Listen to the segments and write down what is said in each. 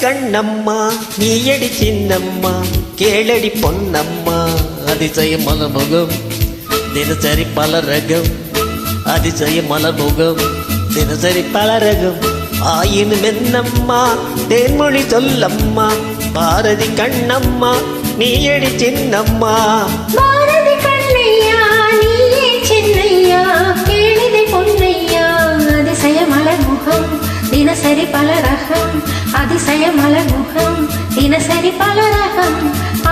கண்ணம்மா நீயடி சின்னம்மா கேளடி பொன்னம்மா அதிசய மலமுகம் தினசரி பல ரகம் அதிசய மலமுகம் தினசரி பல ரகம் ஆயினும் என்னம்மா தேன்மொழி சொல்லம்மா பாரதி கண்ணம்மா நீயடி சின்னம்மா பாரதி கண்ணையா நீயே சின்னையா கேளிதை பொன்னையா அதிசய மலர்முகம் தினசரி பல ரகம் அதிசய மலர்முகம் தினசரி பல ரகம்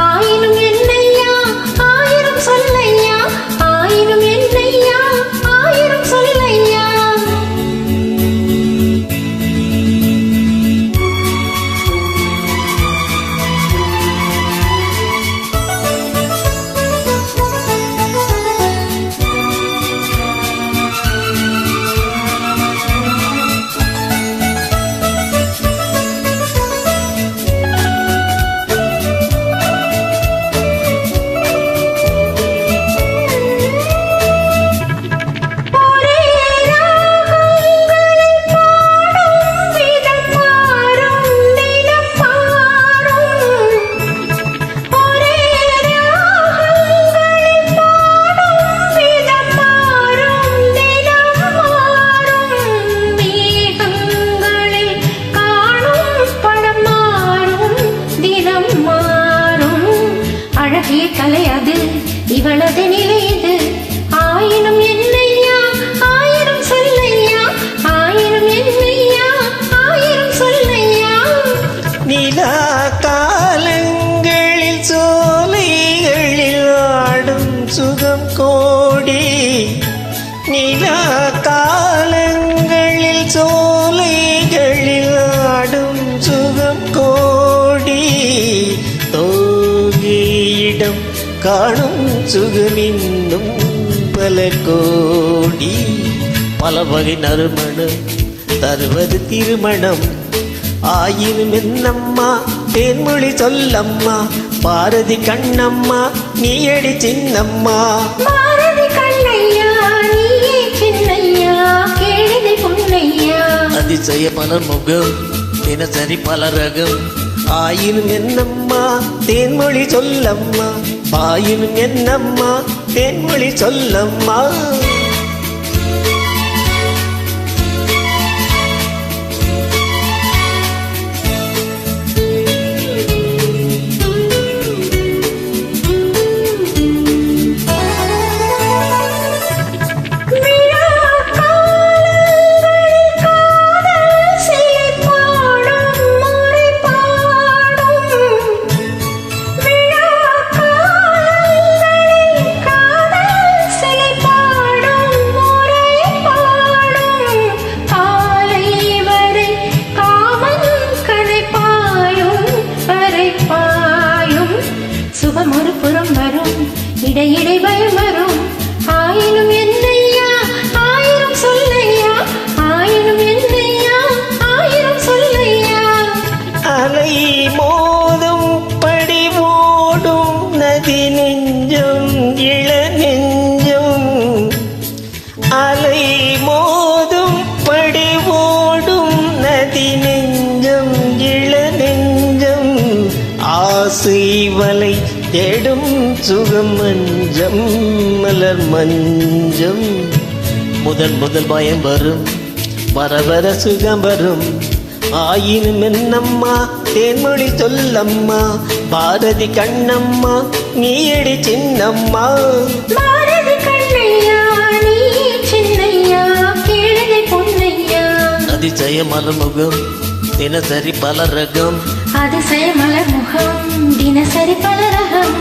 ஆயினும் என்னையா ஆயிரம் சொல்லையா ஆயினும் என்னையா ஆயிரம் சொல்லையா கலை அது இவளது நிலையது ஆயினும் என்னையா ஆயிரம் சொல்லையா ஆயிரம் என்னையா ஆயிரம் சொல்லையா நிலா காலங்களில் சோலைகளில் ஆடும் சுகம் கோடி நிலா காலங்களில் சோலைகளில் ஆடும் சுகம் கோடி தோகியிடம் காணும் சுகமின்னும் பல கோடி பல வகை நறுமணம் தருவது திருமணம் ஆயினும் என்னம்மா தேன்மொழி சொல்லம்மா பாரதி கண்ணம்மா நீயடி சின்னம்மா பாரதி கண்ணையா நீயே சின்னையா கேளிதை பொன்னையா அதிசய மலர்முகம் தினசரி பல ரகம் ஆயினும் என்னம்மா தேன்மொழி சொல்லம்மா ஆயினும் என்னம்மா தேன்மொழி சொல்லம்மா சுகம் ஒரு புறம் வரும் இடையிடை பயம் வரும் ஆயினும் என்னையா ஆயிரம் சொல்லையா ஆயினும் என்னையா ஆயிரம் சொல்லையா அலை மோதும் படி ஓடும் நதி நெஞ்சம் இள நெஞ்சம் அலை மோதும் படி ஓடும் நதி நெஞ்சம் இள நெஞ்சம் ஆசை வலை தேடும் சுகம் மஞ்சம் மலர் மஞ்சம் முதல் முதல் பயம் வரும் வர வர சுகம் வரும் ஆயினும் என்னம்மா தேன்மொழி சொல்லம்மா பாரதி கண்ணம்மா நீயடி சின்னம்மா பாரதி கண்ணையா நீயே சின்னையா கேளிதை பொன்னையா அதிசய மலர்முகம் தினசரி பல ரகம் அதிசய மலர்முகம் தினசரி பல ரகம்